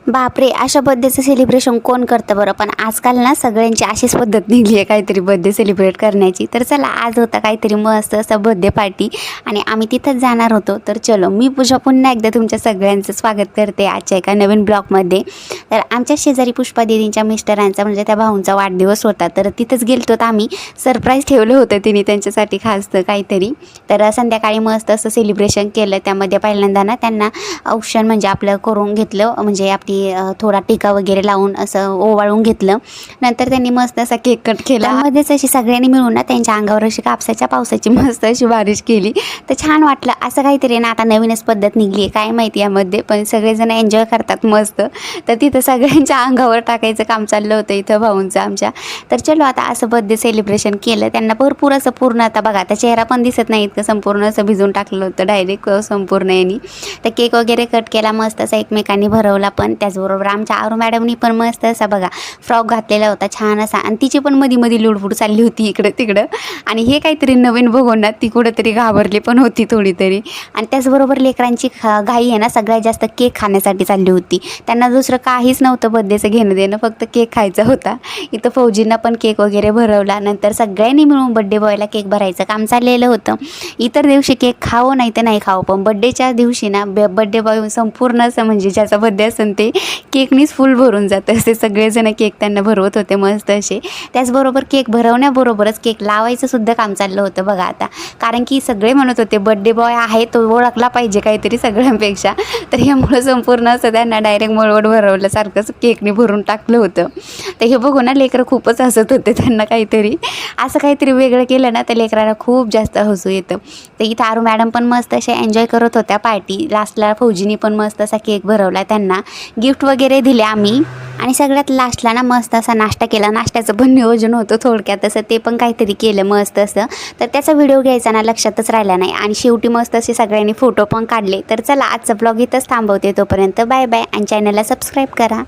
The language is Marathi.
बापरे, अशा बर्थडेचं सेलिब्रेशन कोण करतं बरं. पण आजकाल ना सगळ्यांची अशीच पद्धत निघली आहे काहीतरी बर्थडे सेलिब्रेट करण्याची. तर चला, आज होता काहीतरी मस्त असं बर्थडे पार्टी आणि आम्ही तिथंच जाणार होतो. तर चलो, मी पूजा पुन्हा एकदा तुमच्या सगळ्यांचं स्वागत करते आजच्या एका नवीन ब्लॉगमध्ये. तर आमच्या शेजारी पुष्पा दीदींच्या मिस्टरांचा म्हणजे त्या भाऊंचा वाढदिवस होता. तर तिथंच गेलतो. तर आम्ही सरप्राईज ठेवलं होतं तिने त्यांच्यासाठी खास काहीतरी. तर संध्याकाळी मस्त असं सेलिब्रेशन केलं. त्यामध्ये पहिल्यांदा ना त्यांना औक्षण म्हणजे आपलं करून घेतलं, म्हणजे आपली थोडा टिका वगैरे लावून असं ओवाळून घेतलं. नंतर त्यांनी मस्त असा केक कट केला. त्यामध्येच अशी सगळ्यांनी मिळून ना त्यांच्या अंगावर अशी कापसाच्या पावसाची मस्त अशी बारिश केली. तर छान वाटलं. असं काहीतरी ना आता नवीनच पद्धत निघली आहे, काय माहिती यामध्ये, पण सगळेजण एन्जॉय करतात मस्त. तर तिथं सगळ्यांच्या अंगावर टाकायचं काम चाललं होतं इथं भाऊंचं आमच्या. तर चलो, आता असं बर्थडे सेलिब्रेशन केलं. त्यांना भरपूर असं पूर्ण, आता बघा आता चेहरा पण दिसत नाही इतकं संपूर्ण असं भिजून टाकलं होतं डायरेक्ट संपूर्ण यांनी. तर केक वगैरे कट केला मस्त असा, एकमेकांनी भरवला पण. त्याचबरोबर आमच्या आरू मॅडमनी पण मस्त असा बघा फ्रॉक घातलेला होता छान असा, आणि तिची पण मध्ये मध्ये लुडबुड चालली होती इकडं तिकडं. आणि हे काहीतरी नवीन बघून ना ती कुठंतरी घाबरली पण होती थोडी तरी. आणि त्याचबरोबर लेकरांची घाई आहे ना सगळ्यात जास्त केक खाण्यासाठी चालली होती. त्यांना दुसरं काहीच नव्हतं बर्थडेचं घेणं देणं, फक्त केक खायचा होता. इथं फौजींना पण केक वगैरे भरवला. नंतर सगळ्यांनी मिळून बड्डे बॉयला केक भरायचं काम चाललेलं होतं. इतर दिवशी केक खावं नाही तर नाही खावं, पण बड्डेच्या दिवशी ना बड्डे बॉय संपूर्ण असं म्हणजे ज्याचा बड्डे असेल ते केकनीच फुल भरून जातं. असे सगळेजण केक त्यांना भरवत होते मस्त असे. त्याचबरोबर केक भरवण्याबरोबरच केक लावायचं सुद्धा काम चाललं होतं बघा आता. कारण की सगळे म्हणत होते बड्डे बॉय आहे तो ओळखला पाहिजे काहीतरी सगळ्यांपेक्षा. तर ह्यामुळं संपूर्ण असं त्यांना डायरेक्ट मळवट भरवल्यासारखंच केकने भरून टाकलं होतं. तर हे बघून ना लेकरं खूपच हसत होते. त्यांना काहीतरी असं काहीतरी वेगळं केलं ना तर लेकरांना खूप जास्त हसू येतं. तर इथं आरू मॅडम पण मस्त अशा एन्जॉय करत होत्या पार्टी. लास्टला फौजीनी पण मस्त असा केक भरवला, त्यांना गिफ्ट वगैरे दिले आम्ही. आणि सगळ्यात लास्टला ना मस्त असा नाश्ता केला. नाश्त्याचं पण नियोजन होतं थोडक्यात असं, ते पण काहीतरी केलं मस्त असं. तर त्याचा व्हिडिओ घ्यायचा ना लक्षातच राहिला नाही. आणि शेवटी मस्त असे सगळ्यांनी फोटो पण काढले. तर चला, आजचा ब्लॉग इथंच थांबवते. तोपर्यंत बाय बाय, आणि चॅनलला सबस्क्राईब करा.